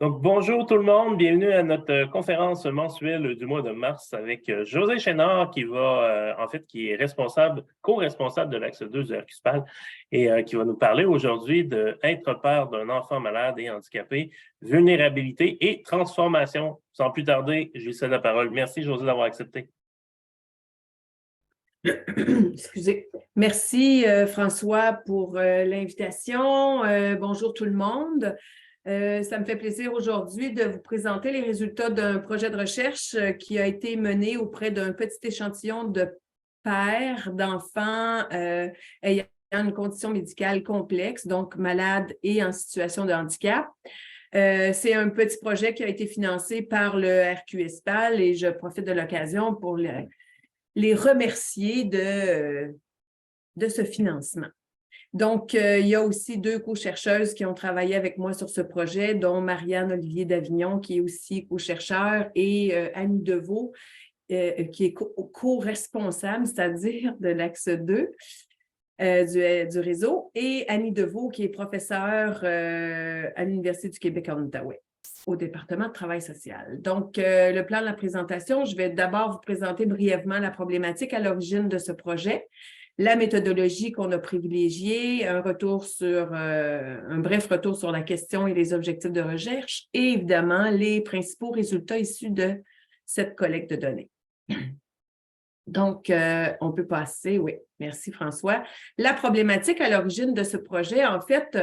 Donc, bonjour tout le monde, bienvenue à notre conférence mensuelle du mois de mars avec José Chénard qui va, qui est responsable, co-responsable de l'axe 2 du RQSPAL et qui va nous parler aujourd'hui de être père d'un enfant malade et handicapé, vulnérabilité et transformation. Sans plus tarder, je lui cède la parole. Merci José d'avoir accepté. Excusez. Merci François pour l'invitation. Bonjour tout le monde. Ça me fait plaisir aujourd'hui de vous présenter les résultats d'un projet de recherche qui a été mené auprès d'un petit échantillon de pères d'enfants ayant une condition médicale complexe, donc malades et en situation de handicap. C'est un petit projet qui a été financé par le RQSPAL et je profite de l'occasion pour les remercier de ce financement. Donc, il y a aussi deux co-chercheuses qui ont travaillé avec moi sur ce projet, dont Marianne Olivier d'Avignon, qui est aussi co-chercheur, et Annie Deveau, qui est co-responsable, c'est-à-dire de l'axe 2 du réseau, et Annie Deveau, qui est professeure à l'Université du Québec en Outaouais, au département de travail social. Donc, le plan de la présentation, je vais d'abord vous présenter brièvement la problématique à l'origine de ce projet, la méthodologie qu'on a privilégiée, un bref retour sur la question et les objectifs de recherche, et évidemment, les principaux résultats issus de cette collecte de données. Donc, on peut passer, oui, merci François. La problématique à l'origine de ce projet, en fait,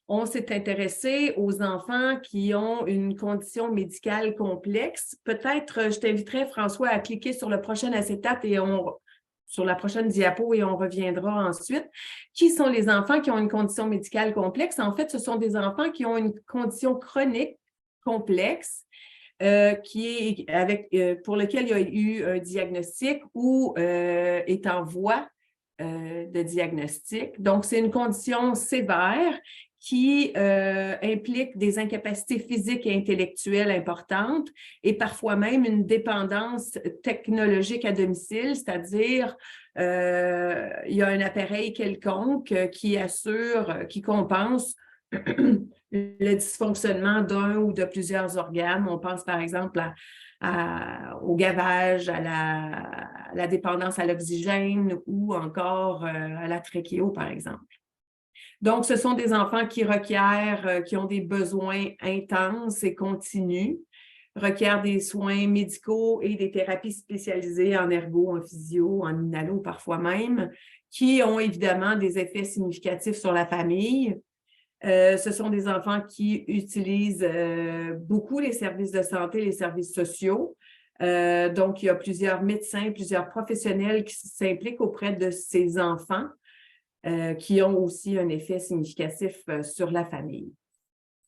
on s'est intéressé aux enfants qui ont une condition médicale complexe. Peut-être, je t'inviterai, François, à cliquer sur le prochain acétate et sur la prochaine diapo et on reviendra ensuite. Qui sont les enfants qui ont une condition médicale complexe? En fait, ce sont des enfants qui ont une condition chronique complexe pour lequel il y a eu un diagnostic ou est en voie de diagnostic. Donc, c'est une condition sévère qui implique des incapacités physiques et intellectuelles importantes et parfois même une dépendance technologique à domicile, c'est-à-dire il y a un appareil quelconque qui compense le dysfonctionnement d'un ou de plusieurs organes. On pense par exemple au gavage, à la dépendance à l'oxygène ou encore à la trachéo, par exemple. Donc, ce sont des enfants qui qui ont des besoins intenses et continus, requièrent des soins médicaux et des thérapies spécialisées en ergo, en physio, en inhalo parfois même, qui ont évidemment des effets significatifs sur la famille. Ce sont des enfants qui utilisent beaucoup les services de santé, les services sociaux. Donc, il y a plusieurs médecins, plusieurs professionnels qui s'impliquent auprès de ces enfants qui ont aussi un effet significatif sur la famille.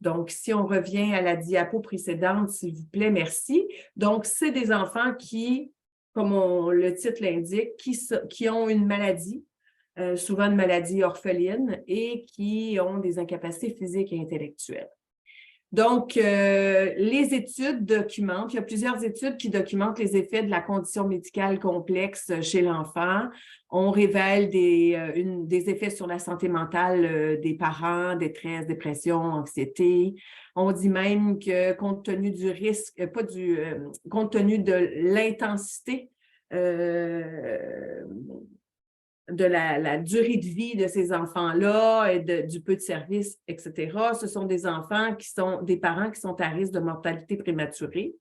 Donc, si on revient à la diapo précédente, s'il vous plaît, merci. Donc, c'est des enfants qui, comme le titre l'indique, qui ont une maladie, souvent une maladie orpheline, et qui ont des incapacités physiques et intellectuelles. Donc, les études documentent, il y a plusieurs études qui documentent les effets de la condition médicale complexe chez l'enfant. On révèle des effets sur la santé mentale des parents, détresse, dépression, anxiété. On dit même que compte tenu du risque, compte tenu de l'intensité de la durée de vie de ces enfants-là et du peu de services, etc. Ce sont des des parents qui sont à risque de mortalité prématurée.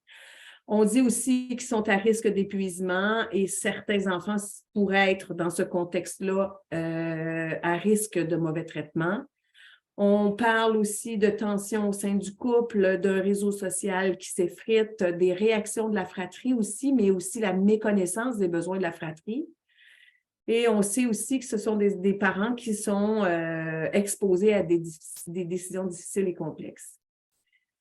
On dit aussi qu'ils sont à risque d'épuisement et certains enfants pourraient être dans ce contexte-là à risque de mauvais traitement. On parle aussi de tensions au sein du couple, d'un réseau social qui s'effrite, des réactions de la fratrie aussi, mais aussi la méconnaissance des besoins de la fratrie. Et on sait aussi que ce sont des parents qui sont exposés à des décisions difficiles et complexes.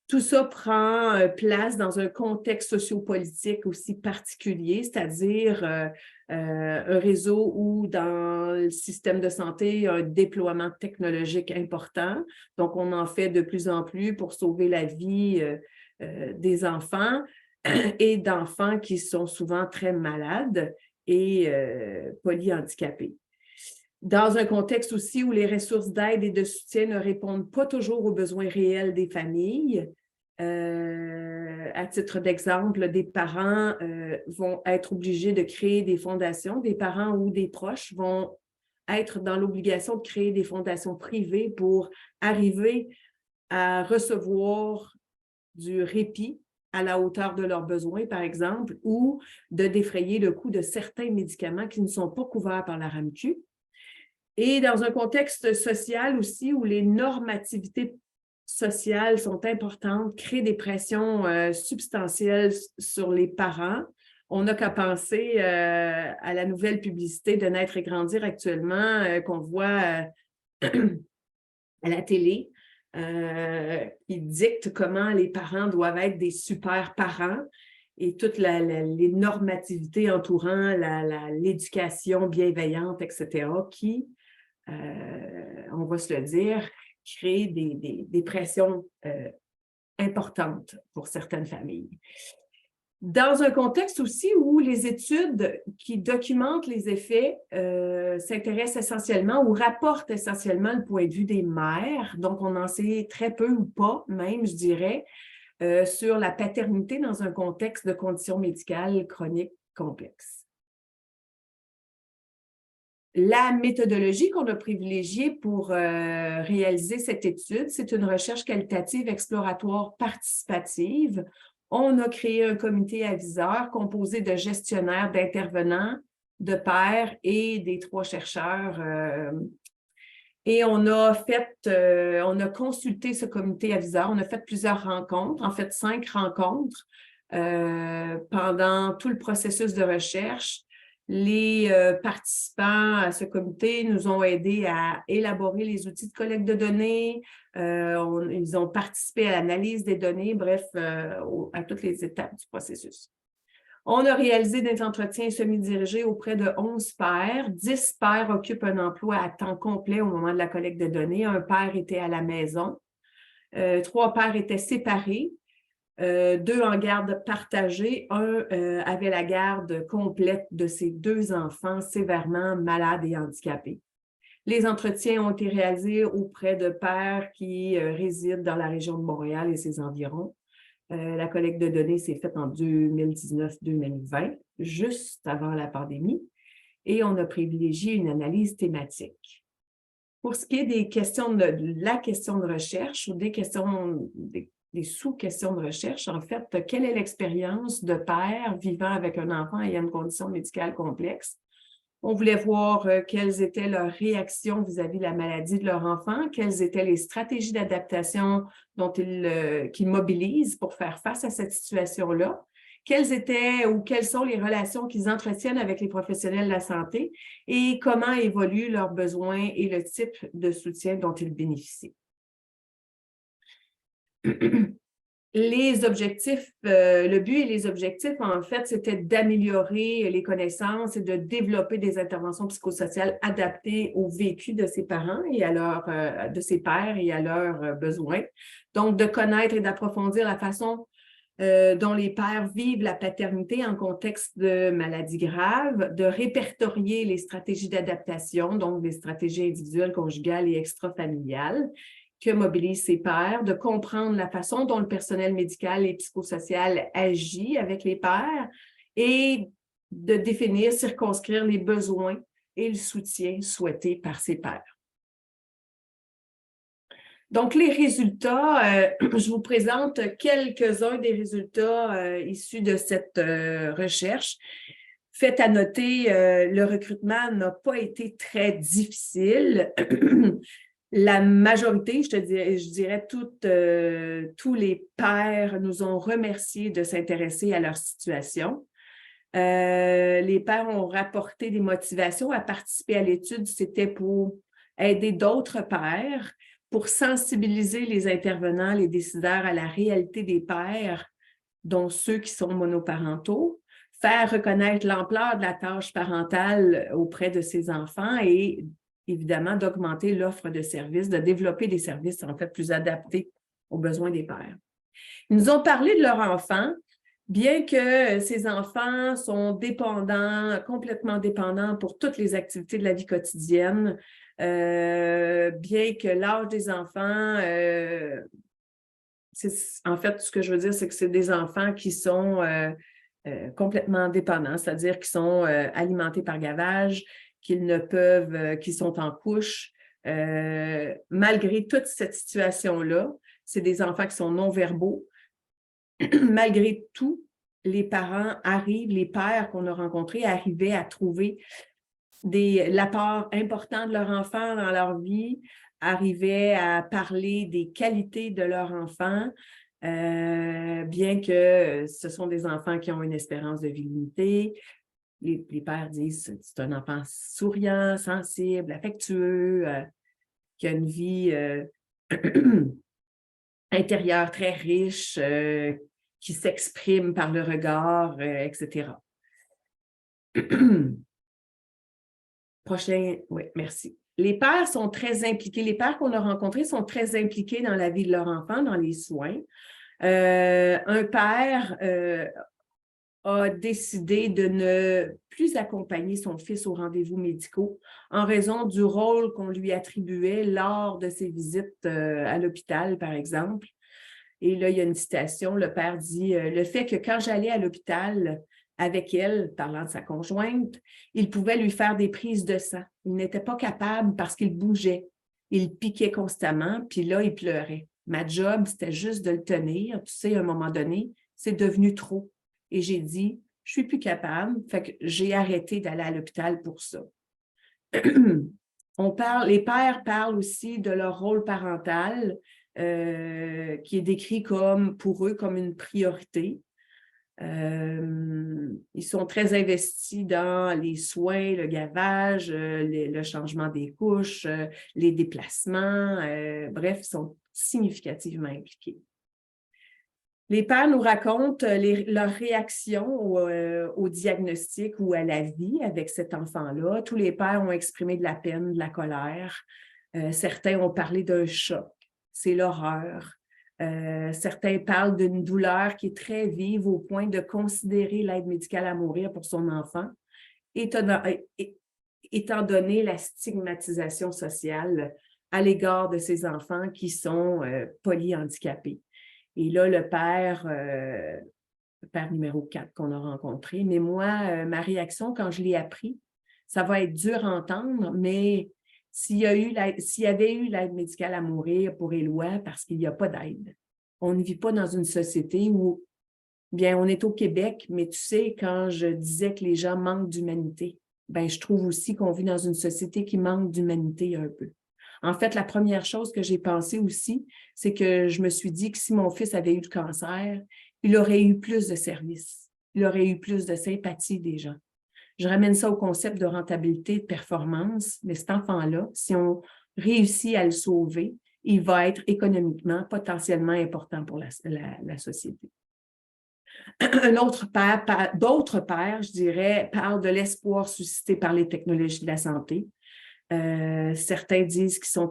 Tout ça prend place dans un contexte sociopolitique aussi particulier, c'est-à-dire un réseau où dans le système de santé, il y a un déploiement technologique important. Donc, on en fait de plus en plus pour sauver la vie des enfants et d'enfants qui sont souvent très malades et polyhandicapés. Dans un contexte aussi où les ressources d'aide et de soutien ne répondent pas toujours aux besoins réels des familles, À titre d'exemple, des parents vont être obligés de créer des fondations, des parents ou des proches vont être dans l'obligation de créer des fondations privées pour arriver à recevoir du répit à la hauteur de leurs besoins, par exemple, ou de défrayer le coût de certains médicaments qui ne sont pas couverts par la RAMQ. Et dans un contexte social aussi où les normativités sociales sont importantes, créent des pressions substantielles sur les parents. On n'a qu'à penser à la nouvelle publicité de Naître et Grandir actuellement qu'on voit à la télé, qui dicte comment les parents doivent être des super parents et toutes les normativités entourant l'éducation bienveillante, etc., qui, on va se le dire, créent des pressions importantes pour certaines familles. Dans un contexte aussi où les études qui documentent les effets s'intéressent essentiellement ou rapportent essentiellement le point de vue des mères, donc on en sait très peu ou pas même, je dirais, sur la paternité dans un contexte de conditions médicales chroniques complexes. La méthodologie qu'on a privilégiée pour réaliser cette étude, c'est une recherche qualitative exploratoire participative. On a créé un comité aviseur composé de gestionnaires, d'intervenants, de pairs et des 3 chercheurs. Et on a consulté ce comité aviseur, on a fait plusieurs rencontres, en fait 5 rencontres pendant tout le processus de recherche. Les participants à ce comité nous ont aidés à élaborer les outils de collecte de données. Ils ont participé à l'analyse des données, bref, à toutes les étapes du processus. On a réalisé des entretiens semi-dirigés auprès de 11 pairs. 10 pairs occupent un emploi à temps complet au moment de la collecte de données. Un pair était à la maison. 3 pairs étaient séparés. 2 en garde partagée, un avait la garde complète de ses 2 enfants sévèrement malades et handicapés. Les entretiens ont été réalisés auprès de pairs qui résident dans la région de Montréal et ses environs. La collecte de données s'est faite en 2019-2020, juste avant la pandémie, et on a privilégié une analyse thématique. Pour ce qui est des questions de la question de recherche ou des sous-questions de recherche, en fait, quelle est l'expérience de père vivant avec un enfant ayant une condition médicale complexe? On voulait voir quelles étaient leurs réactions vis-à-vis de la maladie de leur enfant, quelles étaient les stratégies d'adaptation qu'ils mobilisent pour faire face à cette situation-là, quelles sont les relations qu'ils entretiennent avec les professionnels de la santé et comment évoluent leurs besoins et le type de soutien dont ils bénéficient. Les objectifs, le but et les objectifs, en fait, c'était d'améliorer les connaissances et de développer des interventions psychosociales adaptées au vécu de ses parents et de ses pairs et à leurs besoins. Donc, de connaître et d'approfondir la façon dont les pères vivent la paternité en contexte de maladie grave, de répertorier les stratégies d'adaptation, donc des stratégies individuelles, conjugales et extrafamiliales, que mobilisent ces pairs, de comprendre la façon dont le personnel médical et psychosocial agit avec les pairs et de définir, circonscrire les besoins et le soutien souhaités par ces pairs. Donc, les résultats, je vous présente quelques-uns des résultats issus de cette recherche. Fait à noter, le recrutement n'a pas été très difficile. La majorité, je dirais tous les pairs nous ont remerciés de s'intéresser à leur situation. Les pairs ont rapporté des motivations à participer à l'étude. C'était pour aider d'autres pairs, pour sensibiliser les intervenants, les décideurs à la réalité des pairs, dont ceux qui sont monoparentaux, faire reconnaître l'ampleur de la tâche parentale auprès de ces enfants et évidemment, d'augmenter l'offre de services, de développer des services en fait plus adaptés aux besoins des pères. Ils nous ont parlé de leurs enfants, bien que ces enfants sont dépendants, complètement dépendants pour toutes les activités de la vie quotidienne, bien que l'âge des enfants En fait, ce que je veux dire, c'est que c'est des enfants qui sont complètement dépendants, c'est-à-dire qui sont alimentés par gavage, qui sont en couche. Malgré toute cette situation-là, c'est des enfants qui sont non-verbaux. Malgré tout, les parents arrivent, les pères qu'on a rencontrés arrivaient à trouver l'apport important de leur enfant dans leur vie, arrivaient à parler des qualités de leur enfant, bien que ce sont des enfants qui ont une espérance de vie limitée. Les pères disent que c'est un enfant souriant, sensible, affectueux, qui a une vie intérieure très riche, qui s'exprime par le regard, etc. Prochain, oui, merci. Les pères sont très impliqués. Les pères qu'on a rencontrés sont très impliqués dans la vie de leur enfant, dans les soins. Un père a décidé de ne plus accompagner son fils aux rendez-vous médicaux en raison du rôle qu'on lui attribuait lors de ses visites à l'hôpital, par exemple. Et là, il y a une citation, le père dit « Le fait que quand j'allais à l'hôpital avec elle, parlant de sa conjointe, il pouvait lui faire des prises de sang. Il n'était pas capable parce qu'il bougeait. Il piquait constamment, puis là, il pleurait. Ma job, c'était juste de le tenir. Tu sais, à un moment donné, c'est devenu trop. Et j'ai dit, je suis plus capable, fait que j'ai arrêté d'aller à l'hôpital pour ça. » Les pères parlent aussi de leur rôle parental, qui est décrit pour eux comme une priorité. Ils sont très investis dans les soins, le gavage, le changement des couches, les déplacements, bref, ils sont significativement impliqués. Les pères nous racontent leurs réactions au diagnostic ou à la vie avec cet enfant-là. Tous les pères ont exprimé de la peine, de la colère. Certains ont parlé d'un choc. C'est l'horreur. Certains parlent d'une douleur qui est très vive au point de considérer l'aide médicale à mourir pour son enfant, étant donné la stigmatisation sociale à l'égard de ces enfants qui sont polyhandicapés. Et là, le père numéro 4 qu'on a rencontré, mais moi, ma réaction quand je l'ai appris, ça va être dur à entendre, mais s'il y avait eu l'aide médicale à mourir pour Éloi, parce qu'il n'y a pas d'aide. On ne vit pas dans une société où, bien, on est au Québec, mais tu sais, quand je disais que les gens manquent d'humanité, bien, je trouve aussi qu'on vit dans une société qui manque d'humanité un peu. En fait, la première chose que j'ai pensé aussi, c'est que je me suis dit que si mon fils avait eu le cancer, il aurait eu plus de services, il aurait eu plus de sympathie des gens. Je ramène ça au concept de rentabilité, de performance, mais cet enfant-là, si on réussit à le sauver, il va être économiquement potentiellement important pour la société. D'autres pères, je dirais, parlent de l'espoir suscité par les technologies de la santé. Certains disent qu'il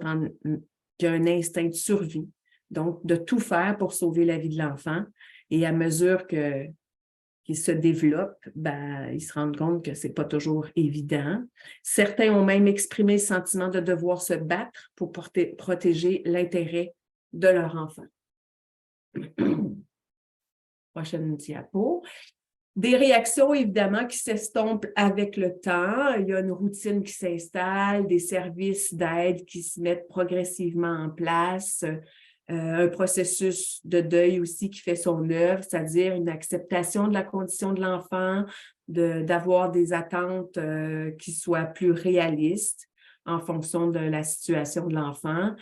y a un instinct de survie, donc de tout faire pour sauver la vie de l'enfant. Et à mesure qu'il se développe, ben, ils se rendent compte que ce n'est pas toujours évident. Certains ont même exprimé le sentiment de devoir se battre pour protéger l'intérêt de leur enfant. Prochaine diapo. Des réactions, évidemment, qui s'estompent avec le temps. Il y a une routine qui s'installe, des services d'aide qui se mettent progressivement en place, un processus de deuil aussi qui fait son œuvre, c'est-à-dire une acceptation de la condition de l'enfant, d'avoir des attentes qui soient plus réalistes en fonction de la situation de l'enfant.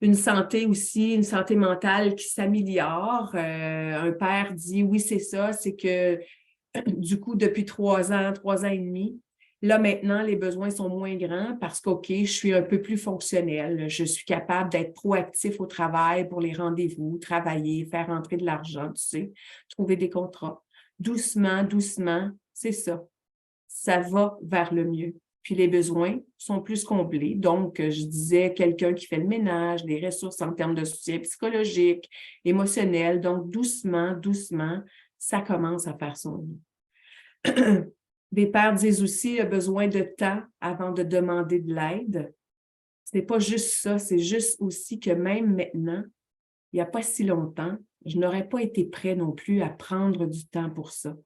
Une santé aussi, une santé mentale qui s'améliore. Un père dit, oui, c'est ça, c'est que du coup, depuis 3 ans et demi, là, maintenant, les besoins sont moins grands parce qu'OK, je suis un peu plus fonctionnelle. Je suis capable d'être proactif au travail pour les rendez-vous, travailler, faire entrer de l'argent, tu sais, trouver des contrats. Doucement, doucement, c'est ça. Ça va vers le mieux. Puis les besoins sont plus comblés. Donc, je disais quelqu'un qui fait le ménage, des ressources en termes de soutien psychologique, émotionnel. Donc, doucement, doucement, ça commence à faire son lit. Des pères disent aussi le besoin de temps avant de demander de l'aide. Ce n'est pas juste ça, c'est juste aussi que même maintenant, il n'y a pas si longtemps, je n'aurais pas été prêt non plus à prendre du temps pour ça.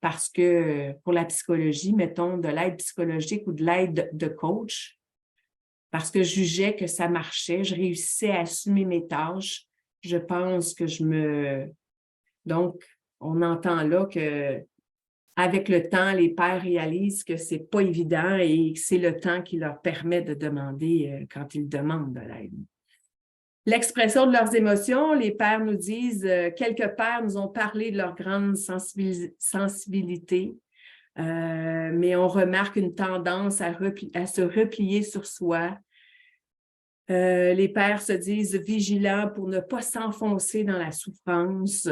Parce que pour la psychologie, mettons de l'aide psychologique ou de l'aide de coach, parce que je jugeais que ça marchait, je réussissais à assumer mes tâches, je pense que Donc, on entend là que avec le temps, les pères réalisent que c'est pas évident et que c'est le temps qui leur permet de demander quand ils demandent de l'aide. L'expression de leurs émotions, les pères nous disent, quelques pères nous ont parlé de leur grande sensibilité, mais on remarque une tendance à se replier sur soi. Les pères se disent vigilants pour ne pas s'enfoncer dans la souffrance,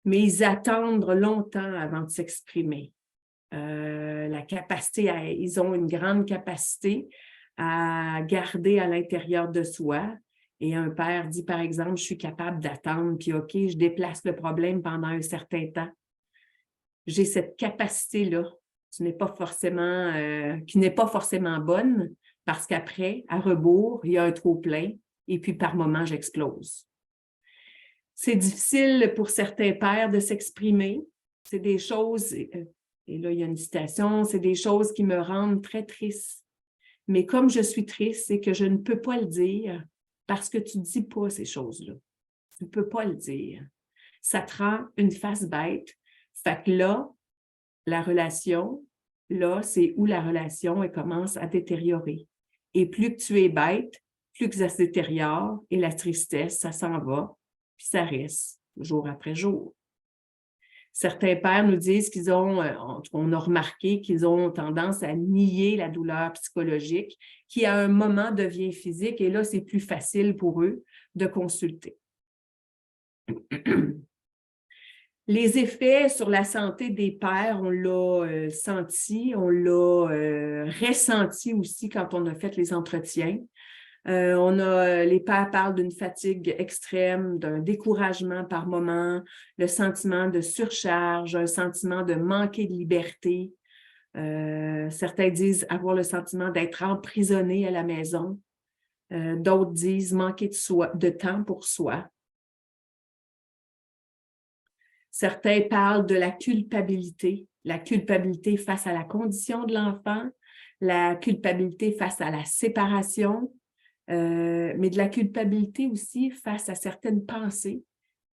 mais ils attendent longtemps avant de s'exprimer. Ils ont une grande capacité à garder à l'intérieur de soi. Et un père dit, par exemple, je suis capable d'attendre, puis OK, je déplace le problème pendant un certain temps. J'ai cette capacité-là qui n'est pas forcément bonne, parce qu'après, à rebours, il y a un trop-plein, et puis par moment, j'explose. C'est difficile pour certains pères de s'exprimer. C'est des choses, et là, il y a une citation, c'est des choses qui me rendent très triste. Mais comme je suis triste, c'est que je ne peux pas le dire parce que tu ne dis pas ces choses-là. Tu ne peux pas le dire. Ça te rend une face bête. Fait que là, c'est où la relation elle commence à détériorer. Et plus que tu es bête, plus que ça se détériore et la tristesse, ça s'en va, puis ça reste jour après jour. Certains pères nous disent on a remarqué qu'ils ont tendance à nier la douleur psychologique qui, à un moment, devient physique et là, c'est plus facile pour eux de consulter. Les effets sur la santé des pères, on l'a senti, on l'a ressenti aussi quand on a fait les entretiens. Les pères parlent d'une fatigue extrême, d'un découragement par moment, le sentiment de surcharge, un sentiment de manquer de liberté. Certains disent avoir le sentiment d'être emprisonné à la maison. D'autres disent manquer de temps pour soi. Certains parlent de la culpabilité face à la condition de l'enfant, la culpabilité face à la séparation, mais de la culpabilité aussi face à certaines pensées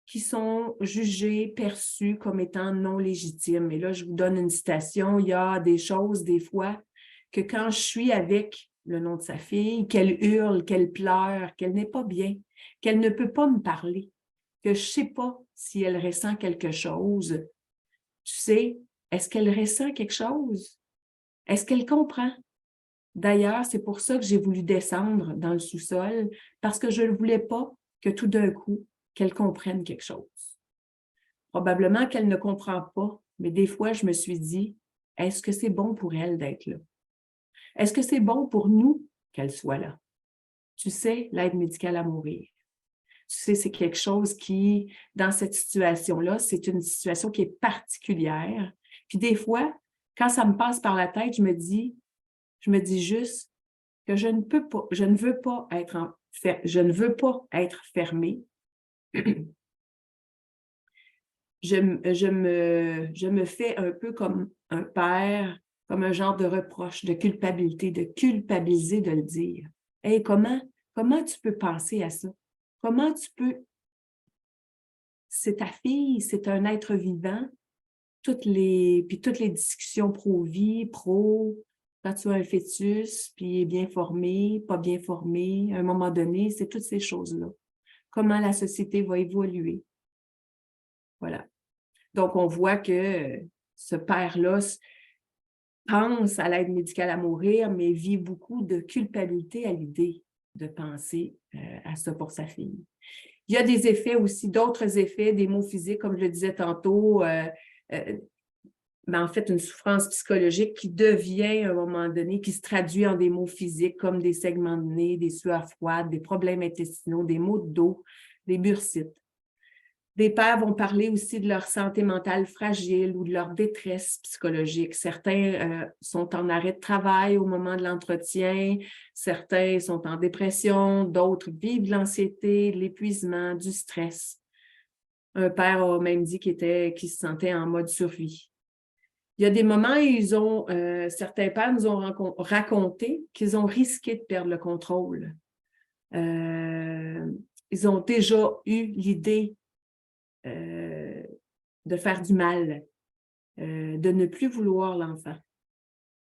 qui sont jugées, perçues comme étant non légitimes. Et là, je vous donne une citation. Il y a des choses, des fois, que quand je suis avec le nom de sa fille, qu'elle hurle, qu'elle pleure, qu'elle n'est pas bien, qu'elle ne peut pas me parler, que je ne sais pas si elle ressent quelque chose. Tu sais, est-ce qu'elle ressent quelque chose? Est-ce qu'elle comprend? D'ailleurs, c'est pour ça que j'ai voulu descendre dans le sous-sol, parce que je ne voulais pas que tout d'un coup, qu'elle comprenne quelque chose. Probablement qu'elle ne comprend pas, mais des fois, je me suis dit, est-ce que c'est bon pour elle d'être là? Est-ce que c'est bon pour nous qu'elle soit là? Tu sais, l'aide médicale à mourir. Tu sais, c'est quelque chose qui, dans cette situation-là, c'est une situation qui est particulière. Puis des fois, quand ça me passe par la tête, je me dis juste que je ne veux pas être fermée. Je me fais un peu comme un père, comme un genre de reproche, de culpabilité, de culpabiliser de le dire. Hey, comment tu peux penser à ça? Comment tu peux... C'est ta fille, c'est un être vivant. Puis toutes les discussions pro-vie, quand tu as un fœtus, puis il est bien formé, pas bien formé, à un moment donné, c'est toutes ces choses-là. Comment la société va évoluer. Voilà. Donc, on voit que ce père-là pense à l'aide médicale à mourir, mais vit beaucoup de culpabilité à l'idée de penser à ça pour sa fille. Il y a des effets aussi, d'autres effets, des maux physiques, comme je le disais tantôt, mais en fait, une souffrance psychologique qui devient, à un moment donné, qui se traduit en des maux physiques comme des segments de nez, des sueurs froides, des problèmes intestinaux, des maux de dos, des bursites. Des pères vont parler aussi de leur santé mentale fragile ou de leur détresse psychologique. Certains sont en arrêt de travail au moment de l'entretien, certains sont en dépression, d'autres vivent de l'anxiété, de l'épuisement, du stress. Un père a même dit qu'il se sentait en mode survie. Il y a des moments où certains pères nous ont raconté qu'ils ont risqué de perdre le contrôle. Ils ont déjà eu l'idée de faire du mal, de ne plus vouloir l'enfant.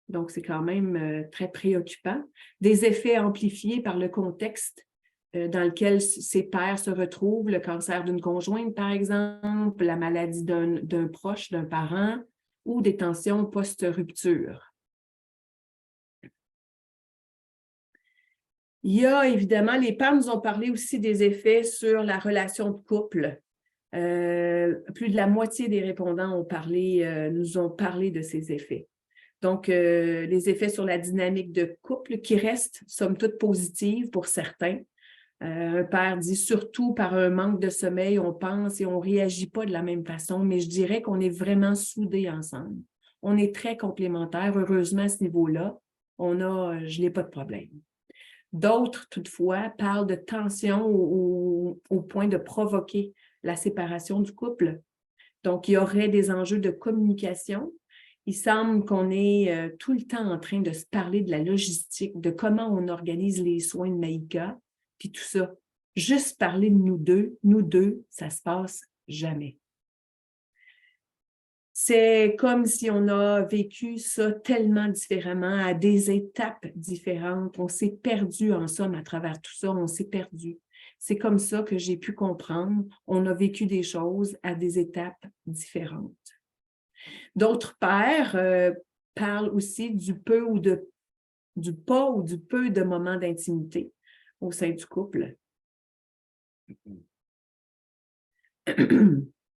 Donc, c'est quand même très préoccupant. Des effets amplifiés par le contexte dans lequel ces pères se retrouvent, le cancer d'une conjointe, par exemple, la maladie d'un proche, d'un parent, ou des tensions post-rupture. Il y a évidemment, les pères nous ont parlé aussi des effets sur la relation de couple. Plus de la moitié des répondants nous ont parlé de ces effets. Donc, les effets sur la dynamique de couple qui restent, somme toute, positives pour certains. Un père dit surtout par un manque de sommeil, on pense et on ne réagit pas de la même façon, mais je dirais qu'on est vraiment soudés ensemble. On est très complémentaires, heureusement à ce niveau-là. Je n'ai pas de problème. D'autres, toutefois, parlent de tension au point de provoquer la séparation du couple. Donc, il y aurait des enjeux de communication. Il semble qu'on est tout le temps en train de se parler de la logistique, de comment on organise les soins de Maïka, puis tout ça. Juste parler de nous deux, ça ne se passe jamais. C'est comme si on a vécu ça tellement différemment, à des étapes différentes. On s'est perdu en somme à travers tout ça, on s'est perdu. C'est comme ça que j'ai pu comprendre. On a vécu des choses à des étapes différentes. D'autres pères parlent aussi du pas ou du peu de moments d'intimité au sein du couple.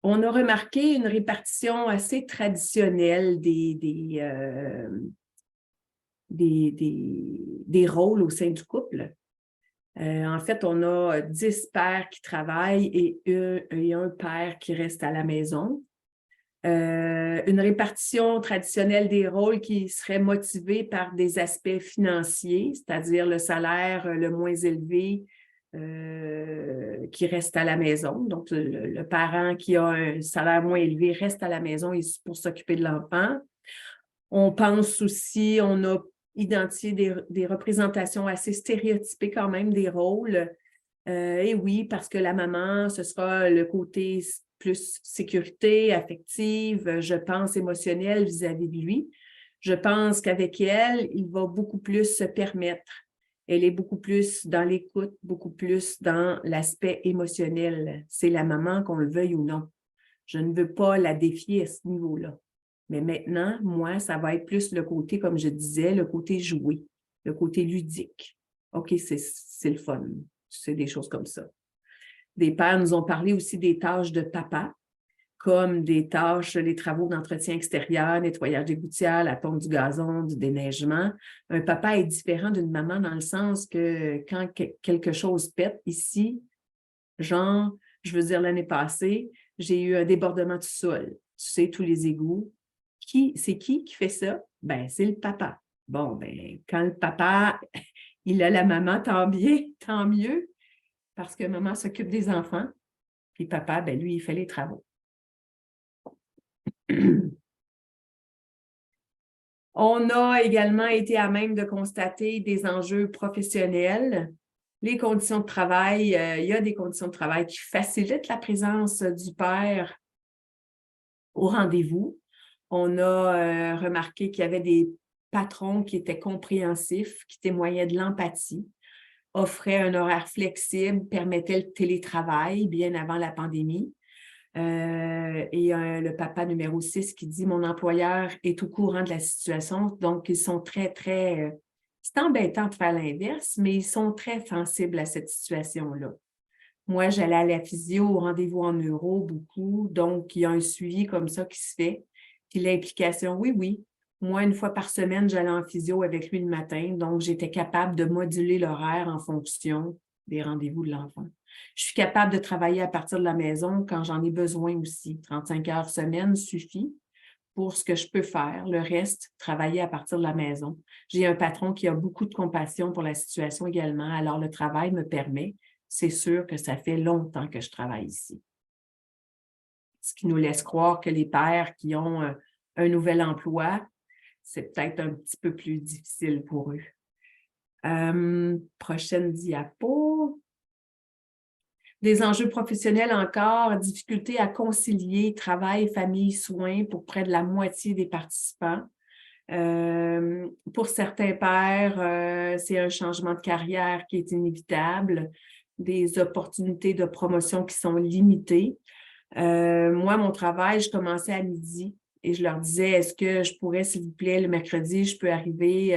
On a remarqué une répartition assez traditionnelle des rôles au sein du couple. En fait, on a 10 pères qui travaillent et un père qui reste à la maison. Une répartition traditionnelle des rôles qui serait motivée par des aspects financiers, c'est-à-dire le salaire le moins élevé qui reste à la maison. Donc, le parent qui a un salaire moins élevé reste à la maison pour s'occuper de l'enfant. On pense aussi, on a identifié des représentations assez stéréotypées quand même des rôles. Et oui, parce que la maman, ce sera le côté plus sécurité affective, je pense émotionnelle vis-à-vis de lui. Je pense qu'avec elle, il va beaucoup plus se permettre. Elle est beaucoup plus dans l'écoute, beaucoup plus dans l'aspect émotionnel. C'est la maman, qu'on le veuille ou non. Je ne veux pas la défier à ce niveau-là. Mais maintenant, moi, ça va être plus le côté, comme je disais, le côté joué, le côté ludique. OK, c'est le fun. C'est des choses comme ça. Des pères nous ont parlé aussi des tâches de papa, comme des tâches, les travaux d'entretien extérieur, nettoyage des gouttières, la tonte du gazon, du déneigement. Un papa est différent d'une maman dans le sens que quand quelque chose pète ici, genre, je veux dire, l'année passée, j'ai eu un débordement de sol. Tu sais, tous les égouts. C'est qui fait ça? Ben, c'est le papa. Bon, ben, quand le papa, il a la maman, tant bien, tant mieux, parce que maman s'occupe des enfants, puis papa, ben, lui, il fait les travaux. On a également été à même de constater des enjeux professionnels. Les conditions de travail, il y a des conditions de travail qui facilitent la présence du père au rendez-vous. On a remarqué qu'il y avait des patrons qui étaient compréhensifs, qui témoignaient de l'empathie, offraient un horaire flexible, permettaient le télétravail bien avant la pandémie. Le papa numéro 6 qui dit « Mon employeur est au courant de la situation ». Donc, ils sont très, très... c'est embêtant de faire l'inverse, mais ils sont très sensibles à cette situation-là. Moi, j'allais à la physio, au rendez-vous en neuro, beaucoup. Donc, il y a un suivi comme ça qui se fait. Puis l'implication, oui. Moi, une fois par semaine, j'allais en physio avec lui le matin. Donc, j'étais capable de moduler l'horaire en fonction des rendez-vous de l'enfant. Je suis capable de travailler à partir de la maison quand j'en ai besoin aussi. 35 heures semaine suffit pour ce que je peux faire. Le reste, travailler à partir de la maison. J'ai un patron qui a beaucoup de compassion pour la situation également, alors le travail me permet. C'est sûr que ça fait longtemps que je travaille ici. Ce qui nous laisse croire que les pères qui ont un nouvel emploi, c'est peut-être un petit peu plus difficile pour eux. Prochaine diapo. Des enjeux professionnels encore, difficulté à concilier travail, famille, soins pour près de la moitié des participants. Pour certains pères, c'est un changement de carrière qui est inévitable, des opportunités de promotion qui sont limitées. Moi, mon travail, je commençais à midi et je leur disais, est-ce que je pourrais, s'il vous plaît, le mercredi, je peux arriver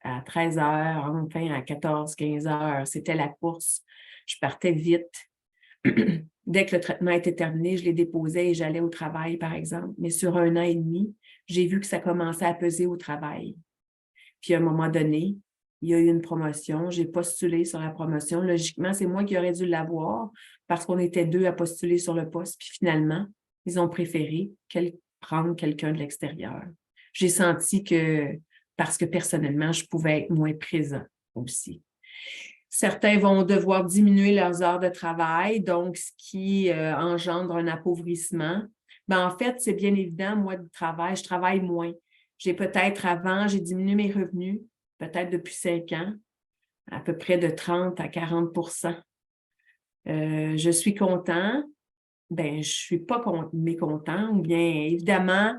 à 13 heures, enfin à 14, 15 heures. C'était la course. Je partais vite. Dès que le traitement était terminé, je les déposais et j'allais au travail, par exemple. Mais sur 1 an et demi, j'ai vu que ça commençait à peser au travail. Puis à un moment donné, il y a eu une promotion. J'ai postulé sur la promotion. Logiquement, c'est moi qui aurais dû l'avoir parce qu'on était 2 à postuler sur le poste. Puis finalement, ils ont préféré prendre quelqu'un de l'extérieur. J'ai senti que, parce que personnellement, je pouvais être moins présent aussi. Certains vont devoir diminuer leurs heures de travail, donc ce qui engendre un appauvrissement. En fait, c'est bien évident, moi, du travail, je travaille moins. J'ai peut-être avant, j'ai diminué mes revenus, peut-être depuis 5 ans, à peu près de 30 à 40 %. Je suis content, je ne suis pas mécontent, ou bien évidemment,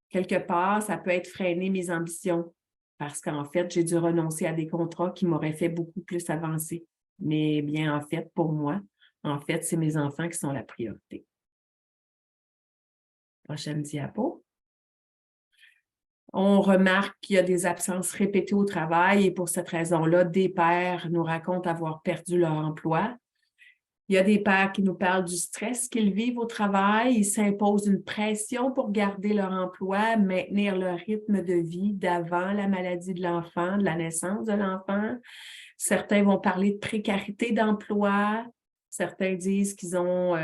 quelque part, ça peut être freiner mes ambitions parce qu'en fait, j'ai dû renoncer à des contrats qui m'auraient fait beaucoup plus avancer. Mais bien, en fait, pour moi, en fait, c'est mes enfants qui sont la priorité. Prochaine diapo. On remarque qu'il y a des absences répétées au travail et pour cette raison-là, des pères nous racontent avoir perdu leur emploi. Il y a des pères qui nous parlent du stress qu'ils vivent au travail. Ils s'imposent une pression pour garder leur emploi, maintenir leur rythme de vie d'avant la maladie de l'enfant, de la naissance de l'enfant. Certains vont parler de précarité d'emploi. Certains disent qu'ils ont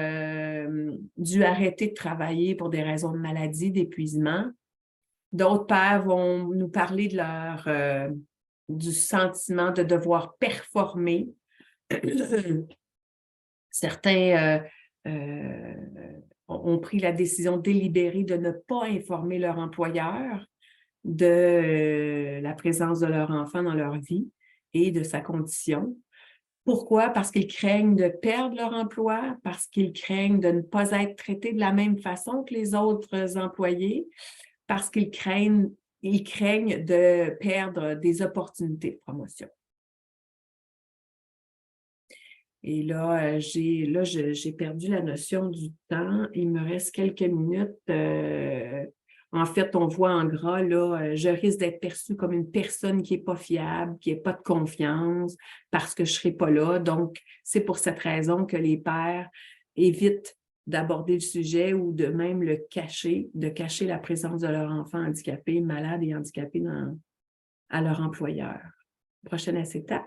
dû arrêter de travailler pour des raisons de maladie, d'épuisement. D'autres pères vont nous parler de du sentiment de devoir performer. Certains ont pris la décision délibérée de ne pas informer leur employeur de la présence de leur enfant dans leur vie et de sa condition. Pourquoi? Parce qu'ils craignent de perdre leur emploi, parce qu'ils craignent de ne pas être traités de la même façon que les autres employés, parce qu'ils craignent de perdre des opportunités de promotion. Et là, j'ai perdu la notion du temps. Il me reste quelques minutes. En fait, on voit en gras, là, je risque d'être perçue comme une personne qui n'est pas fiable, qui n'a pas de confiance, parce que je ne serai pas là. Donc, c'est pour cette raison que les pères évitent d'aborder le sujet ou de même le cacher, de cacher la présence de leur enfant handicapé, malade et handicapé à leur employeur. Prochaine acétate.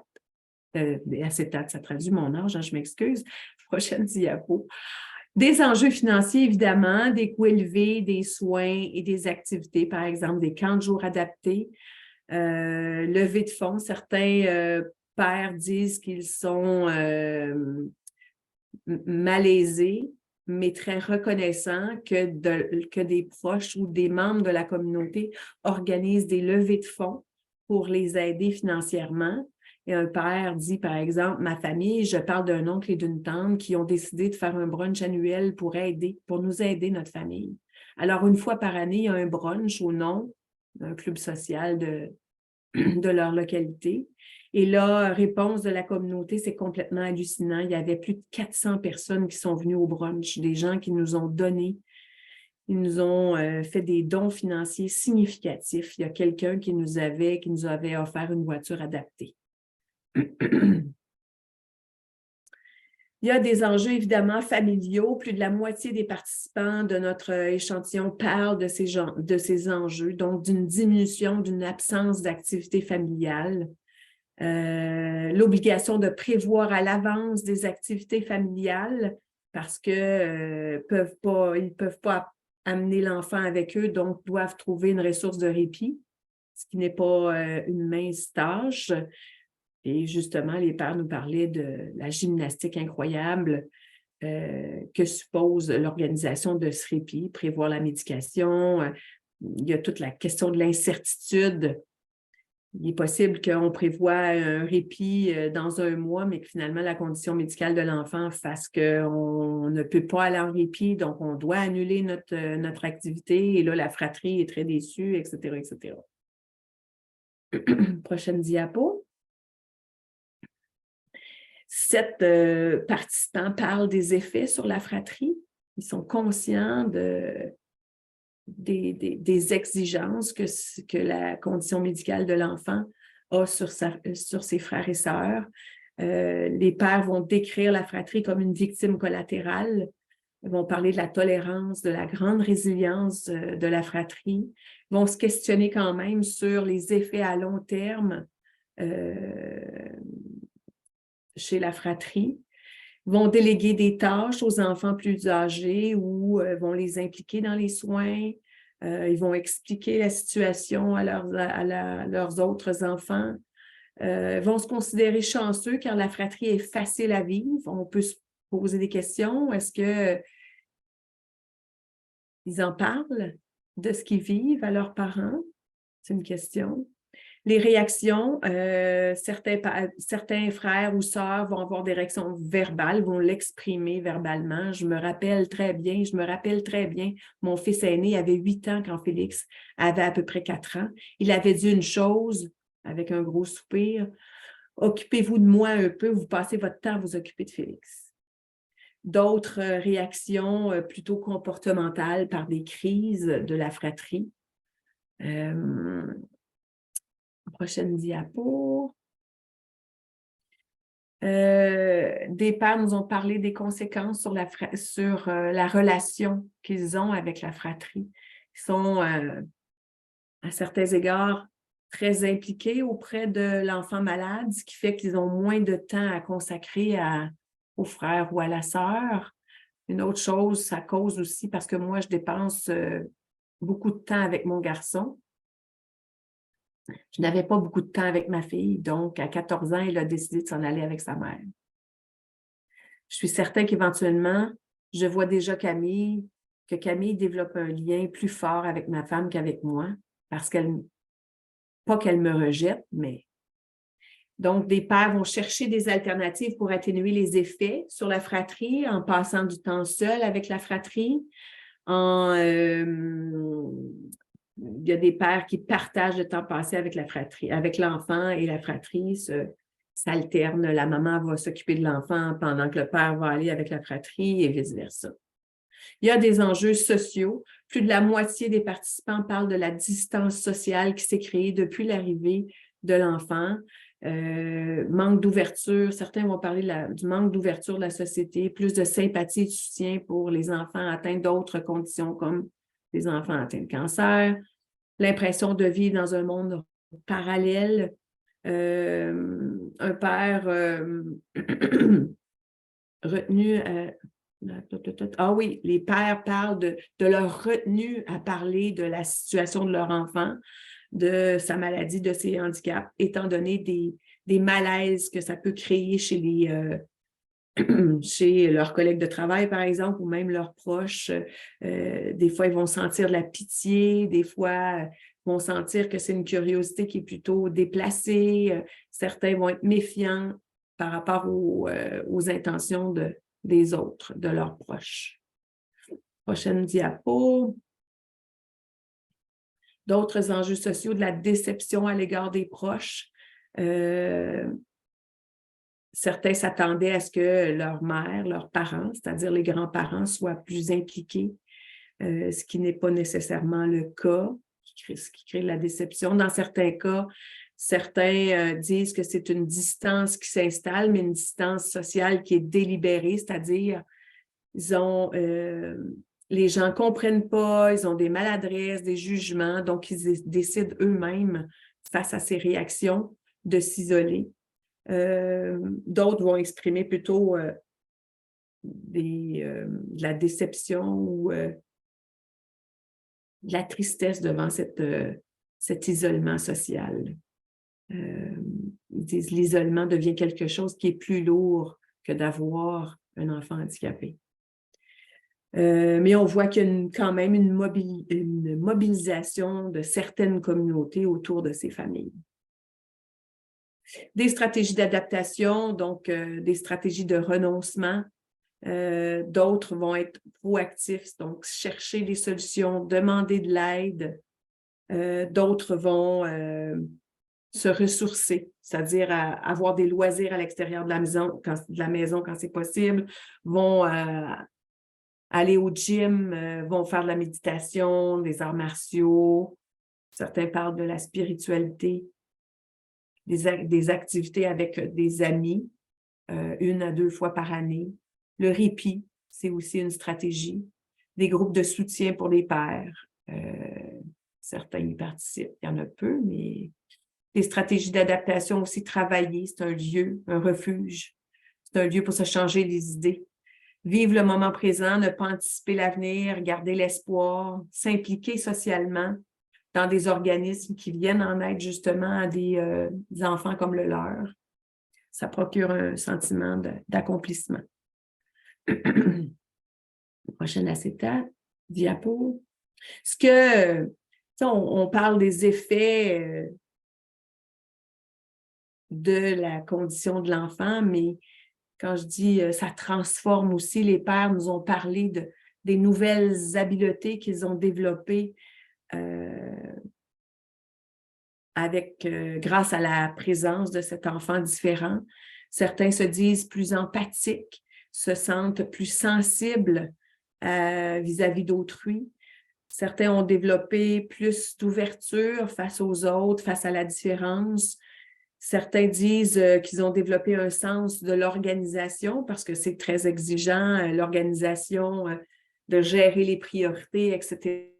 Acétate, ça traduit mon âge, hein, je m'excuse. Prochaine diapo. Des enjeux financiers, évidemment, des coûts élevés, des soins et des activités, par exemple, des camps de jour adaptés, levée de fonds. Certains pères disent qu'ils sont malaisés, mais très reconnaissants que des proches ou des membres de la communauté organisent des levées de fonds pour les aider financièrement. Et un père dit, par exemple, ma famille, je parle d'un oncle et d'une tante qui ont décidé de faire un brunch annuel pour nous aider, notre famille. Alors, une fois par année, il y a un brunch au nom d'un club social de leur localité. Et là, réponse de la communauté, c'est complètement hallucinant. Il y avait plus de 400 personnes qui sont venues au brunch, des gens qui nous ont donné. Ils nous ont fait des dons financiers significatifs. Il y a quelqu'un qui nous avait offert une voiture adaptée. Il y a des enjeux évidemment familiaux. Plus de la moitié des participants de notre échantillon parlent de ces enjeux, donc d'une diminution, d'une absence d'activité familiale. l'obligation de prévoir à l'avance des activités familiales parce qu'ils ne peuvent pas amener l'enfant avec eux, donc doivent trouver une ressource de répit, ce qui n'est pas une mince tâche. Et justement, les pères nous parlaient de la gymnastique incroyable que suppose l'organisation de ce répit, prévoir la médication. Il y a toute la question de l'incertitude. Il est possible qu'on prévoit un répit dans un mois, mais que finalement, la condition médicale de l'enfant fasse qu'on ne peut pas aller en répit, donc on doit annuler notre activité. Et là, la fratrie est très déçue, etc., etc. Prochaine diapo. 7 participants parlent des effets sur la fratrie. Ils sont conscients des exigences que la condition médicale de l'enfant a sur ses frères et sœurs. Les pères vont décrire la fratrie comme une victime collatérale. Ils vont parler de la tolérance, de la grande résilience de la fratrie. Ils vont se questionner quand même sur les effets à long terme chez la fratrie, vont déléguer des tâches aux enfants plus âgés ou vont les impliquer dans les soins. Ils vont expliquer la situation à leurs autres enfants. Vont se considérer chanceux car la fratrie est facile à vivre. On peut se poser des questions. Est-ce qu'ils en parlent de ce qu'ils vivent à leurs parents? C'est une question. Les réactions, certains frères ou sœurs vont avoir des réactions verbales, vont l'exprimer verbalement. Je me rappelle très bien, mon fils aîné avait 8 ans quand Félix avait à peu près 4 ans. Il avait dit une chose avec un gros soupir. « Occupez-vous de moi un peu, vous passez votre temps à vous occuper de Félix. » D'autres réactions plutôt comportementales par des crises de la fratrie. Prochaine diapo. Des pères nous ont parlé des conséquences sur la relation qu'ils ont avec la fratrie. Ils sont, à certains égards, très impliqués auprès de l'enfant malade, ce qui fait qu'ils ont moins de temps à consacrer au frère ou à la sœur. Une autre chose, ça cause aussi, parce que moi, je dépense beaucoup de temps avec mon garçon. Je n'avais pas beaucoup de temps avec ma fille, donc à 14 ans, elle a décidé de s'en aller avec sa mère. Je suis certaine qu'éventuellement, je vois déjà que Camille développe un lien plus fort avec ma femme qu'avec moi, parce pas qu'elle me rejette, mais... Donc, des pères vont chercher des alternatives pour atténuer les effets sur la fratrie en passant du temps seul avec la fratrie, il y a des pères qui partagent le temps passé avec la fratrie, avec l'enfant et la fratrie s'alternent. La maman va s'occuper de l'enfant pendant que le père va aller avec la fratrie et vice-versa. Il y a des enjeux sociaux. Plus de la moitié des participants parlent de la distance sociale qui s'est créée depuis l'arrivée de l'enfant. Manque d'ouverture. Certains vont parler du manque d'ouverture de la société, plus de sympathie et de soutien pour les enfants atteints d'autres conditions comme les enfants atteints de cancer, l'impression de vivre dans un monde parallèle, un père retenu... ah oui, les pères parlent de leur retenue à parler de la situation de leur enfant, de sa maladie, de ses handicaps, étant donné des malaises que ça peut créer chez chez leurs collègues de travail, par exemple, ou même leurs proches. Des fois, ils vont sentir de la pitié, des fois, ils vont sentir que c'est une curiosité qui est plutôt déplacée. Certains vont être méfiants par rapport aux intentions des autres, de leurs proches. Prochaine diapo. D'autres enjeux sociaux, de la déception à l'égard des proches. Certains s'attendaient à ce que leur mère, leurs parents, c'est-à-dire les grands-parents, soient plus impliqués, ce qui n'est pas nécessairement le cas, ce qui crée de la déception. Dans certains cas, certains disent que c'est une distance qui s'installe, mais une distance sociale qui est délibérée, c'est-à-dire les gens ne comprennent pas, ils ont des maladresses, des jugements, donc ils décident eux-mêmes face à ces réactions de s'isoler. D'autres vont exprimer plutôt de la déception ou de la tristesse devant cet isolement social. Ils disent que l'isolement devient quelque chose qui est plus lourd que d'avoir un enfant handicapé. Mais on voit qu'il y a quand même une mobilisation de certaines communautés autour de ces familles. Des stratégies d'adaptation, donc des stratégies de renoncement. D'autres vont être proactifs, donc chercher des solutions, demander de l'aide. D'autres vont se ressourcer, c'est-à-dire avoir des loisirs à l'extérieur de la maison quand c'est possible, vont aller au gym, vont faire de la méditation, des arts martiaux. Certains parlent de la spiritualité, des activités avec des amis, 1 à 2 fois par année. Le répit, c'est aussi une stratégie. Des groupes de soutien pour les pères. Certains y participent, il y en a peu, mais des stratégies d'adaptation aussi travaillées. C'est un lieu, un refuge. C'est un lieu pour se changer les idées. Vivre le moment présent, ne pas anticiper l'avenir, garder l'espoir, s'impliquer socialement dans des organismes qui viennent en aide justement à des enfants comme le leur. Ça procure un sentiment d'accomplissement. Prochaine acétate, diapo. On parle des effets de la condition de l'enfant, mais quand je dis ça transforme aussi, les pères nous ont parlé des nouvelles habiletés qu'ils ont développées grâce à la présence de cet enfant différent. Certains se disent plus empathiques, se sentent plus sensibles vis-à-vis d'autrui. Certains ont développé plus d'ouverture face aux autres, face à la différence. Certains disent qu'ils ont développé un sens de l'organisation parce que c'est très exigeant, l'organisation, de gérer les priorités, etc.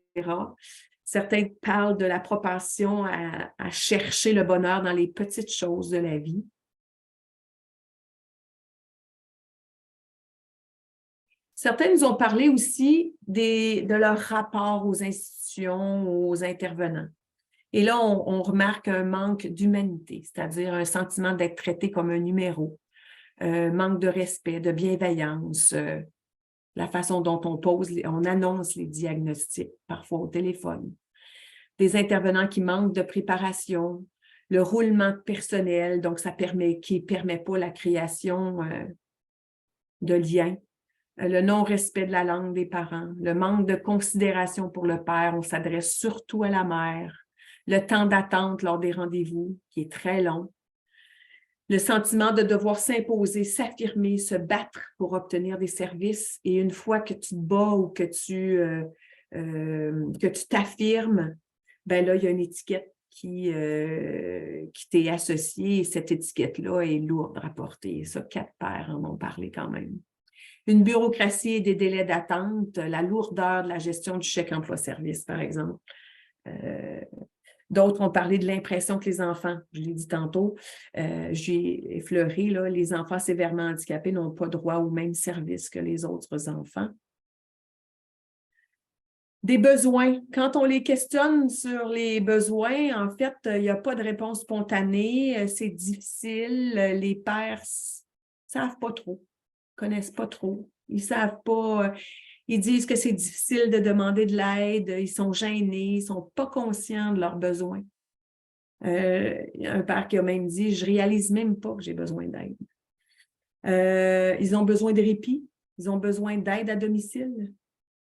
Certains parlent de la propension à chercher le bonheur dans les petites choses de la vie. Certains nous ont parlé aussi de leur rapport aux institutions, aux intervenants. Et là, on remarque un manque d'humanité, c'est-à-dire un sentiment d'être traité comme un numéro, manque de respect, de bienveillance, la façon dont on annonce les diagnostics, parfois au téléphone. Des intervenants qui manquent de préparation, le roulement de personnel, donc qui ne permet pas la création de liens. Le non-respect de la langue des parents, le manque de considération pour le père, on s'adresse surtout à la mère, le temps d'attente lors des rendez-vous qui est très long, le sentiment de devoir s'imposer, s'affirmer, se battre pour obtenir des services et une fois que tu te bats ou que tu t'affirmes, ben là, il y a une étiquette qui t'est associée et cette étiquette-là est lourde à porter. Ça, 4 pères en ont parlé quand même. Une bureaucratie et des délais d'attente, la lourdeur de la gestion du chèque emploi-service, par exemple. D'autres ont parlé de l'impression que les enfants, je l'ai dit tantôt, j'ai effleuré, là, les enfants sévèrement handicapés n'ont pas droit aux mêmes services que les autres enfants. Des besoins. Quand on les questionne sur les besoins, en fait, il n'y a pas de réponse spontanée, c'est difficile, les pères ne savent pas trop. Connaissent pas trop. Ils savent pas, ils disent que c'est difficile de demander de l'aide, ils sont gênés, ils sont pas conscients de leurs besoins. Il y a un père qui a même dit, je réalise même pas que j'ai besoin d'aide. Ils ont besoin de répit, ils ont besoin d'aide à domicile,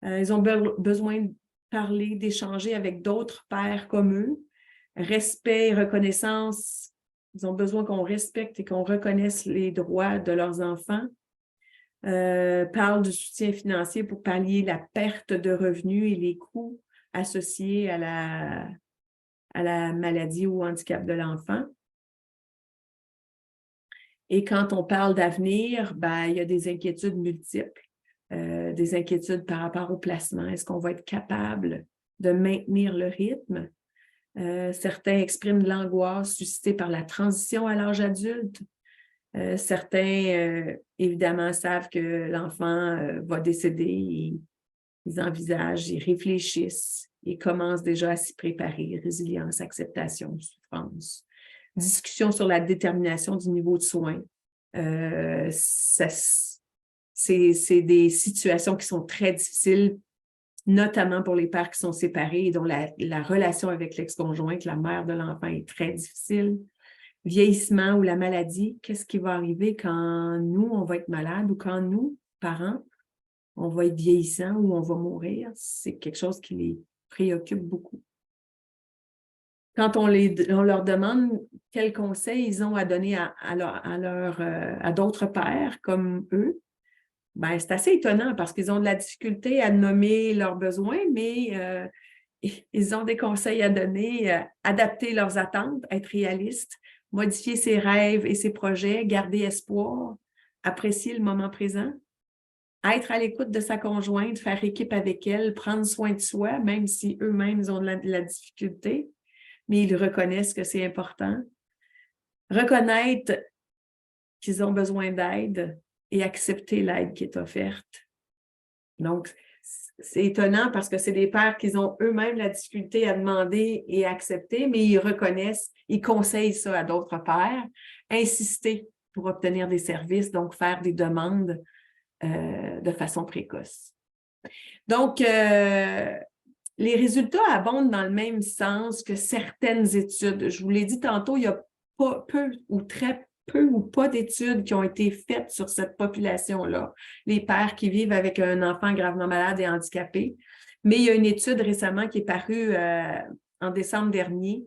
ils ont besoin de parler, d'échanger avec d'autres pères comme eux, respect et reconnaissance, ils ont besoin qu'on respecte et qu'on reconnaisse les droits de leurs enfants. Parle du soutien financier pour pallier la perte de revenus et les coûts associés à la maladie ou au handicap de l'enfant. Et quand on parle d'avenir, ben, il y a des inquiétudes multiples, des inquiétudes par rapport au placement. Est-ce qu'on va être capable de maintenir le rythme? Certains expriment de l'angoisse suscitée par la transition à l'âge adulte. Certains, évidemment, savent que l'enfant va décéder. Ils envisagent, ils réfléchissent, ils commencent déjà à s'y préparer. Résilience, acceptation, souffrance. Discussion sur la détermination du niveau de soins. C'est des situations qui sont très difficiles, notamment pour les pères qui sont séparés et dont la relation avec l'ex-conjointe, la mère de l'enfant, est très difficile. Vieillissement ou la maladie, qu'est-ce qui va arriver quand nous, on va être malade ou quand nous, parents, on va être vieillissant ou on va mourir? C'est quelque chose qui les préoccupe beaucoup. Quand on leur demande quels conseils ils ont à donner à d'autres pères comme eux, ben, c'est assez étonnant parce qu'ils ont de la difficulté à nommer leurs besoins, mais ils ont des conseils à donner, adapter leurs attentes, être réalistes, modifier ses rêves et ses projets, garder espoir, apprécier le moment présent, être à l'écoute de sa conjointe, faire équipe avec elle, prendre soin de soi, même si eux-mêmes ont de la difficulté, mais ils reconnaissent que c'est important. Reconnaître qu'ils ont besoin d'aide et accepter l'aide qui est offerte. Donc, c'est étonnant parce que c'est des pères qui ont eux-mêmes la difficulté à demander et à accepter, mais ils reconnaissent, ils conseillent ça à d'autres pères, insister pour obtenir des services, donc faire des demandes de façon précoce. Donc, les résultats abondent dans le même sens que certaines études. Je vous l'ai dit tantôt, il y a peu ou pas d'études qui ont été faites sur cette population-là, les pères qui vivent avec un enfant gravement malade et handicapé. Mais il y a une étude récemment qui est parue en décembre dernier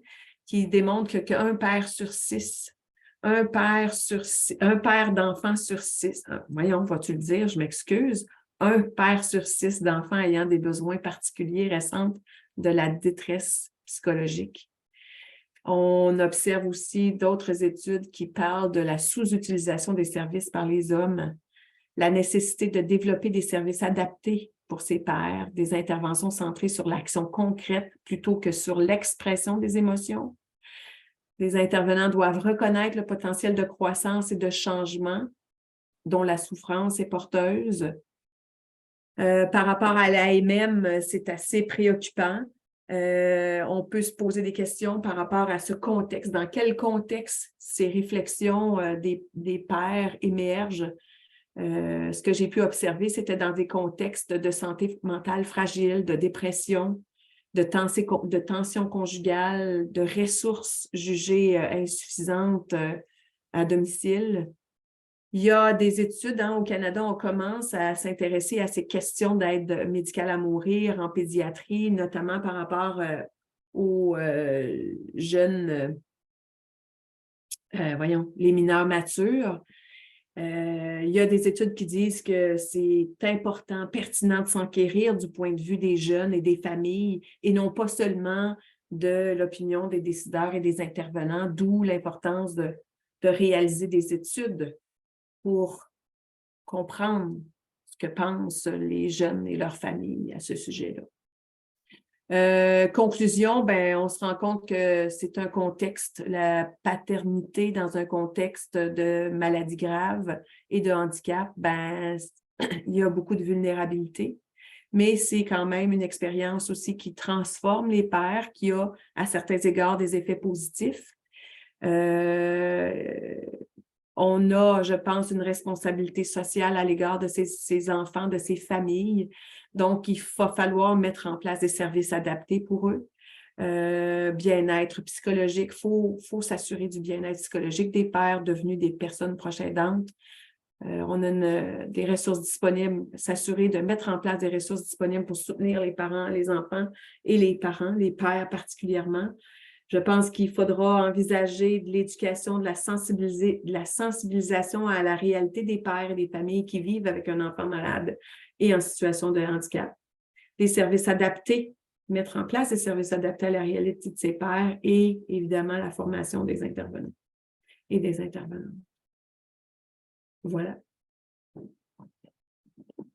qui démontre qu'un père sur 6, un père d'enfants sur 6, voyons, vas-tu le dire, je m'excuse, un père sur 6 d'enfants ayant des besoins particuliers ressentent de la détresse psychologique. On observe aussi d'autres études qui parlent de la sous-utilisation des services par les hommes, la nécessité de développer des services adaptés pour ces pères, des interventions centrées sur l'action concrète plutôt que sur l'expression des émotions. Les intervenants doivent reconnaître le potentiel de croissance et de changement dont la souffrance est porteuse. Par rapport à l'AMM, c'est assez préoccupant. On peut se poser des questions par rapport à ce contexte. Dans quel contexte ces réflexions des pères émergent? Ce que j'ai pu observer, c'était dans des contextes de santé mentale fragile, de dépression, de tension conjugale, de ressources jugées insuffisantes à domicile. Il y a des études au Canada, on commence à s'intéresser à ces questions d'aide médicale à mourir en pédiatrie, notamment par rapport aux jeunes, les mineurs matures. Il y a des études qui disent que c'est important, pertinent de s'enquérir du point de vue des jeunes et des familles et non pas seulement de l'opinion des décideurs et des intervenants, d'où l'importance de réaliser des études pour comprendre ce que pensent les jeunes et leurs familles à ce sujet-là. Conclusion, on se rend compte que c'est un contexte, la paternité dans un contexte de maladie grave et de handicap, il y a beaucoup de vulnérabilité, mais c'est quand même une expérience aussi qui transforme les pères, qui a à certains égards des effets positifs. On a, je pense, une responsabilité sociale à l'égard de ces enfants, de ces familles. Donc, il va falloir mettre en place des services adaptés pour eux. Bien-être psychologique, faut s'assurer du bien-être psychologique des pères devenus des personnes proches aidantes. On a des ressources disponibles, s'assurer de mettre en place des ressources disponibles pour soutenir les parents, les enfants et les parents, les pères particulièrement. Je pense qu'il faudra envisager de l'éducation, de la sensibilisation à la réalité des pères et des familles qui vivent avec un enfant malade et en situation de handicap. Des services adaptés, mettre en place des services adaptés à la réalité de ces pères et évidemment la formation des intervenants et des intervenantes. Voilà.